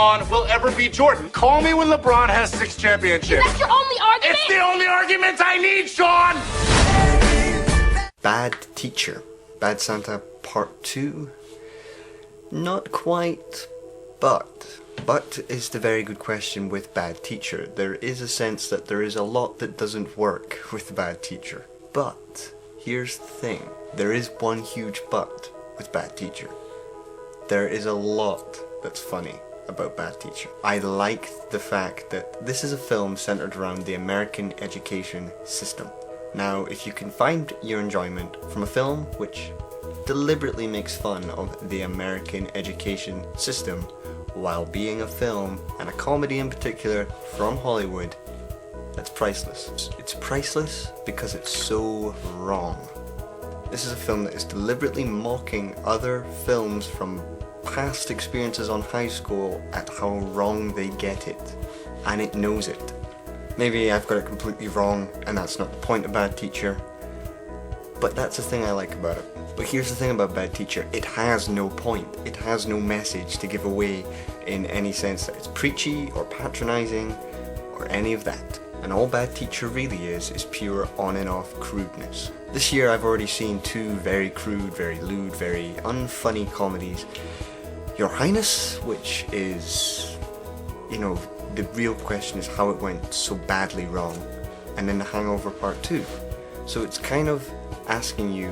LeBron will ever beat Jordan. Call me when LeBron has 6 championships. That's your only argument? It's the only argument I need, Sean! Bad Teacher. Bad Santa Part 2? Not quite, but is the very good question with Bad Teacher. There is a sense that there is a lot that doesn't work with Bad Teacher. But, here's the thing. There is one huge but with Bad Teacher. There is a lot that's funny about Bad Teacher. I like the fact that this is a film centered around the American education system. Now, if you can find your enjoyment from a film which deliberately makes fun of the American education system while being a film, and a comedy in particular, from Hollywood, that's priceless. It's priceless because it's so wrong. This is a film that is deliberately mocking other films from past experiences on high school at how wrong they get it. And it knows it. Maybe I've got it completely wrong, and that's not the point of Bad Teacher, but that's the thing I like about it. But here's the thing about Bad Teacher, it has no point. It has no message to give away in any sense that it's preachy or patronizing or any of that. And all Bad Teacher really is pure on and off crudeness. This year I've already seen 2 very crude, very lewd, very unfunny comedies. Your Highness, which is, you know, the real question is how it went so badly wrong, and then The Hangover Part 2. So it's kind of asking you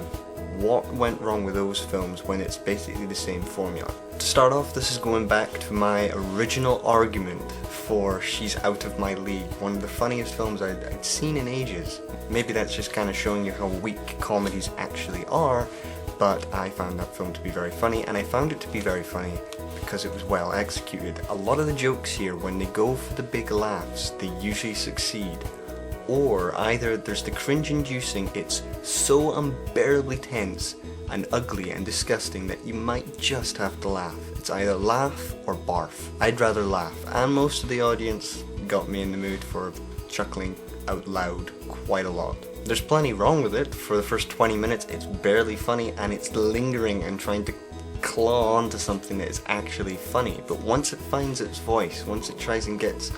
what went wrong with those films when it's basically the same formula. To start off, this is going back to my original argument for She's Out of My League, one of the funniest films I'd seen in ages. Maybe that's just kind of showing you how weak comedies actually are, but I found that film to be very funny, and I found it to be very funny because it was well executed. A lot of the jokes here, when they go for the big laughs, they usually succeed. Or either there's the cringe-inducing, it's so unbearably tense and ugly and disgusting that you might just have to laugh. It's either laugh or barf. I'd rather laugh, and most of the audience got me in the mood for chuckling out loud quite a lot. There's plenty wrong with it. For the first 20 minutes it's barely funny, and it's lingering and trying to claw onto something that is actually funny. But once it finds its voice, once it tries and gets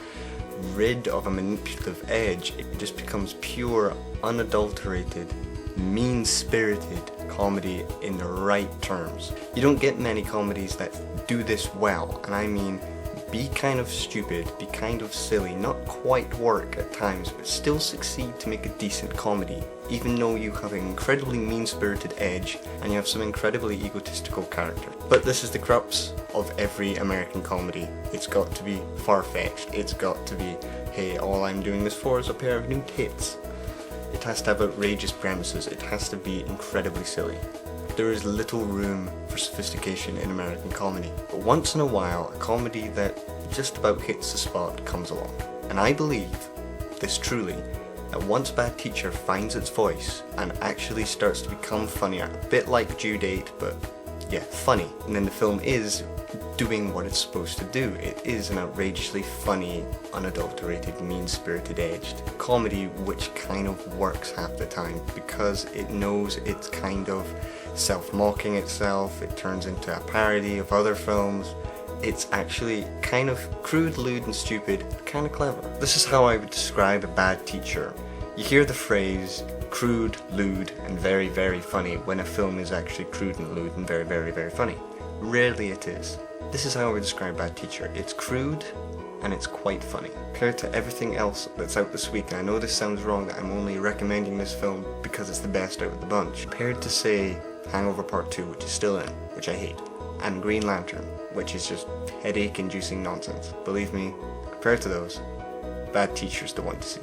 rid of a manipulative edge, it just becomes pure, unadulterated, mean-spirited comedy in the right terms. You don't get many comedies that do this well, and I mean be kind of stupid, be kind of silly, not quite work at times, but still succeed to make a decent comedy, even though you have an incredibly mean-spirited edge and you have some incredibly egotistical character. But this is the crux of every American comedy. It's got to be far-fetched. It's got to be, hey, all I'm doing this for is a pair of new tits. It has to have outrageous premises. It has to be incredibly silly. There is little room for sophistication in American comedy. But once in a while, a comedy that just about hits the spot comes along. And I believe, this truly, that once Bad Teacher finds its voice and actually starts to become funnier, a bit like Due Date, but yeah, funny, and then the film is doing what it's supposed to do. It is an outrageously funny, unadulterated, mean-spirited edged comedy which kind of works half the time because it knows it's kind of self-mocking itself. It turns into a parody of other films. It's actually kind of crude, lewd and stupid, but kind of clever. This is how I would describe a Bad Teacher. You hear the phrase crude, lewd and very, very funny when a film is actually crude and lewd and very, very, very funny. Rarely it is. This is how I would describe Bad Teacher. It's crude and it's quite funny. Compared to everything else that's out this week, and I know this sounds wrong that I'm only recommending this film because it's the best out of the bunch. Compared to, say, Hangover Part 2, which is still in, which I hate, and Green Lantern, which is just headache-inducing nonsense. Believe me, compared to those, Bad Teacher's the one to see.